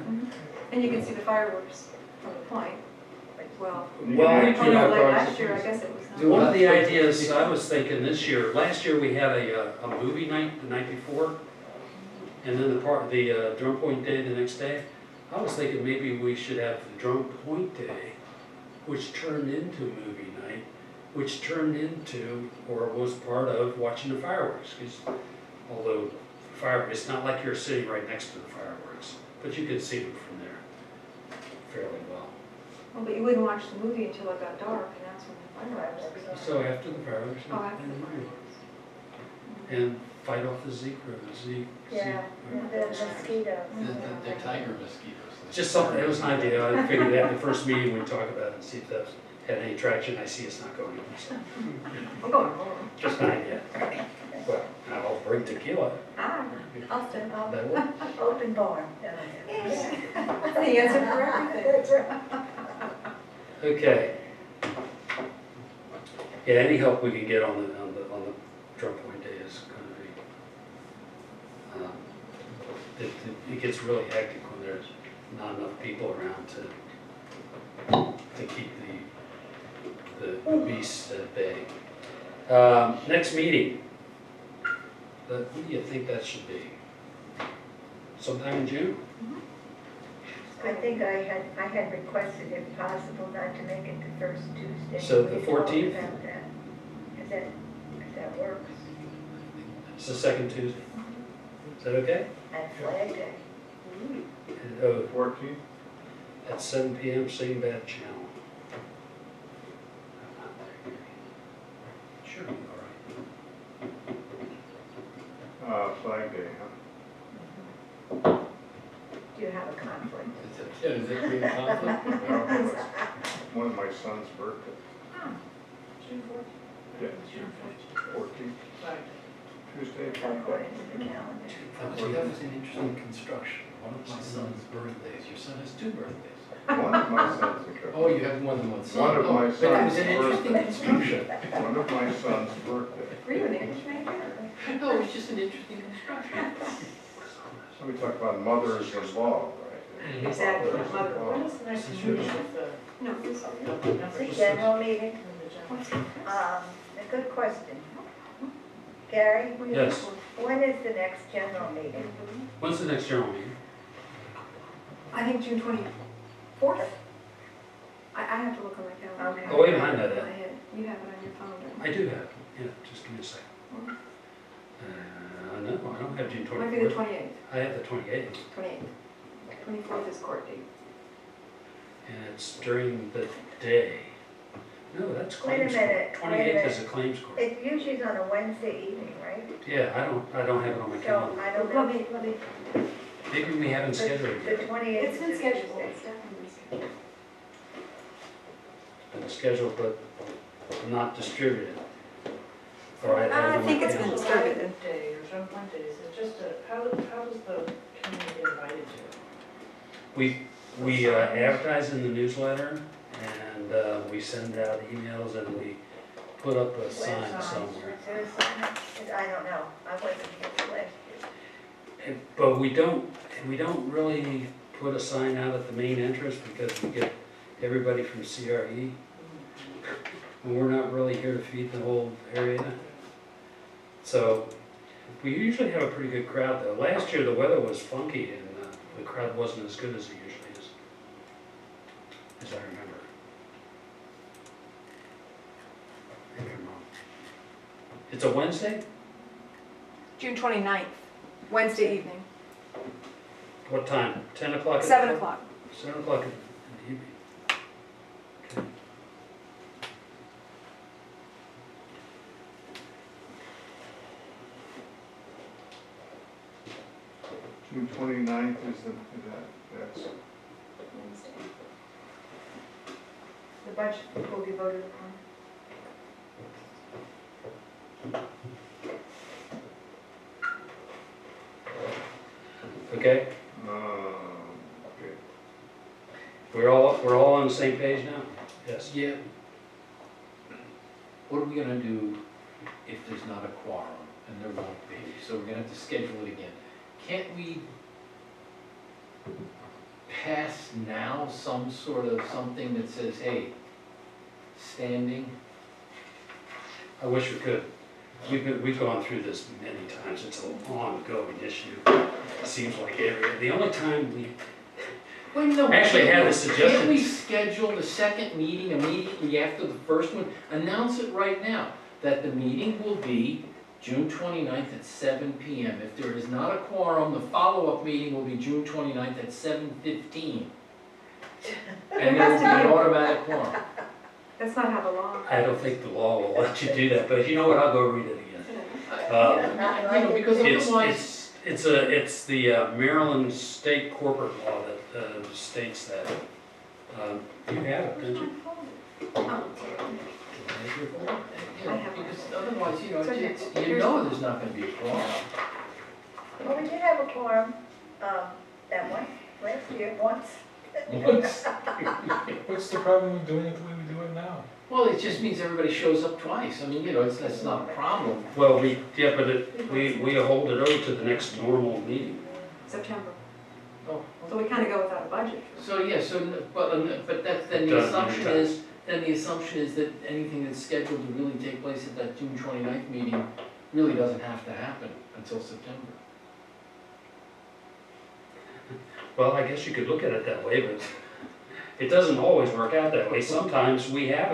And you can see the fireworks from the point. Well, You Well, can we actually oh, no, have like dogs- last year, I guess it was. One of the ideas I was thinking this year, last year we had a movie night the night before, and then the drum point day the next day. I was thinking maybe we should have the drum point day, which turned into movie night, which turned into, or was part of, watching the fireworks. 'Cause although it's not like you're sitting right next to the fireworks, but you could see them from there fairly well. Well, but you wouldn't watch the movie until it got dark, and that's when the fireworks began. So after the fireworks, Oh, after and the the movie. fireworks. And fight off the Zika. Yeah, the mosquitoes. They're tiger mosquitoes. Just something, it was an idea, I figured at the first meeting we'd talk about it and see if that had any traction. I see it's not going anywhere, so I'm going home. just an idea. Well, I'll bring tequila. Ah, I'll stand up. That will. Open barn. That's the answer for everything. That's right. Okay. Yeah, any help we can get on the drum point day is it gets really hectic when there's not enough people around to keep the beasts at bay. Next meeting, when do you think that should be? Sometime in June? I think I had requested if possible not to make it the first Tuesday. So the We talked 14th? about that. If that works. It's the second Tuesday. Is that okay? At Flag Day. And, 14th? at 7 PM, same bad channel. Sure, all right. Flag Day, huh? Do you have a conflict? Is it create a conflict? No, it's one of my son's birthday. June 14th. Yeah, June 14th, Flag Tuesday. According to the calendar. That was an interesting construction. One of my son's birthdays. Your son has two birthdays. One of my sons. Oh, you have more than one son. One of my Oh, but it was son's an interesting birthday. construction. One of my son's birthday. Were you an English major? No, it was just an interesting construction. So we talk about mothers-in-law, right? Exactly, Mothers-in-law. mother. When is the next meeting with the? No, this is. The general meeting, What's it? a good question. Gary, Yes. when is the next general meeting? When's the next general meeting? I think June 24th. I have to look on my calendar. Okay. Oh, wait a minute, I know that. I had- You have it on your phone, don't I do have it. Yeah, just give me a second. No, I don't have June you? Might be the 24th. 28th, I have the 28th, 28th. 24th is court date. and it's during the day. No, that's Wait a claims court. minute, 28th is a claims court. It usually is on a Wednesday evening, right? Yeah, I don't have it on my So calendar. I don't know. Let me. Maybe we haven't scheduled it The yet. 28th It's been is scheduled, Tuesday. it's definitely been scheduled. It's been scheduled, but not distributed. All right, I have it on think my it's been calendar. distributed. Day or some point days, it's just how does the community get invited to it? We advertise in the newsletter, and we send out emails, and we put up a sign Website. somewhere. Is there a sign? I don't know. I wasn't here for last year. But we don't really put a sign out at the main entrance because we get everybody from CRE. And we're not really here to feed the whole area. So we usually have a pretty good crowd though. Last year the weather was funky and the crowd wasn't as good as it usually is, as I remember. I think I'm wrong. It's a Wednesday? June 29th, Wednesday evening, What time? 10 o'clock? 7 o'clock. 7 o'clock in the evening. Okay. June 29th is that's, Wednesday. The budget will be voted upon. Okay, okay. we're all on the same page now? Yes. Yeah. What are we gonna do if there's not a quorum, and there won't be? So we're gonna have to schedule it again. Can't we pass now some sort of something that says, hey, standing? I wish we could. We've gone through this many times. It's an ongoing issue. It seems like the only time we Well, no. actually had the Can't we suggestion. schedule the second meeting immediately after the first one? Announce it right now, that the meeting will be June 29th at 7 PM. If there is not a quorum, the follow-up meeting will be June 29th at 7:15. And there will be an automatic quorum. That's not how the law. I don't think the law will let you do that, but you know what? I'll go read it again. You know, because otherwise, It's the Maryland State Corporate Law that states that. You have it, don't you? Oh, you know, because otherwise, you know, It's okay. it's, you know there's not gonna be a quorum. Well, we did have a quorum, that one, last year, once. What's the problem with doing it the way we do it now? Well, it just means everybody shows up twice. I mean, you know, that's not a problem. Well, we hold it over to the next normal meeting. September. Oh, So we kinda go without a budget. so, yeah, but that's, then the assumption is, that anything that's scheduled to really take place at that June 29th meeting really doesn't have to happen until September. Well, I guess you could look at it that way, but it doesn't always work out that way. Sometimes we have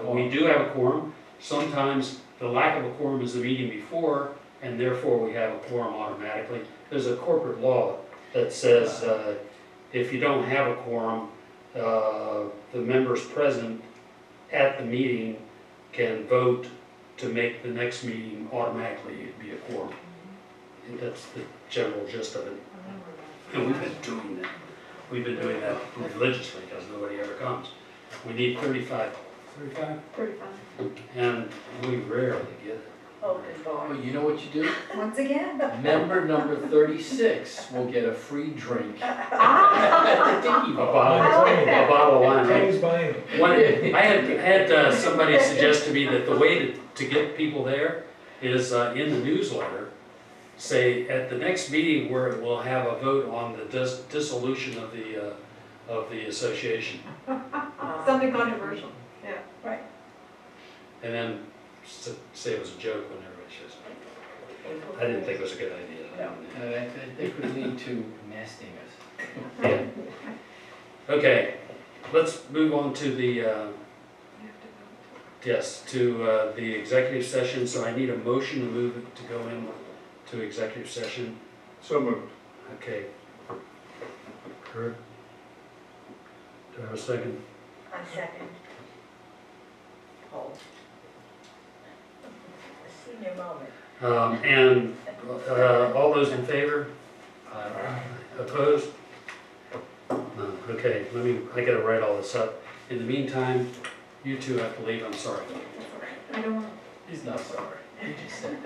we do have a quorum. Sometimes the lack of a quorum is the meeting before, and therefore we have a quorum automatically. There's a corporate law that says if you don't have a quorum, the members present at the meeting can vote to make the next meeting automatically be a quorum. And that's the general gist of it. And we've been doing that. We've been doing that religiously because nobody ever comes. We need 35, 35. and we rarely get it. Oh, good Well, Lord. you know what you do? Once again. Member number 36 will get a free drink Ah! at the Dickey A Bar. bottle, I like that. a bottle of wine, right? Tony's buying it. I had somebody suggest to me that the way to get people there is in the newsletter, say at the next meeting where it will have a vote on the dissolution of the association. Something controversial. And then say it was a joke when everybody shows up. I didn't think it was a good idea. That could lead to nastiness. Yeah. Okay, let's move on to the, You have to vote. to the executive session. So I need a motion to move it to go in to executive session. So moved. Okay. Kurt? Do I have a second? I second. Hold. A senior moment. And all those in favor? Opposed? No. Okay, I gotta write all this up. In the meantime, you two have to leave, I'm sorry. I don't want He's not sorry. He just said.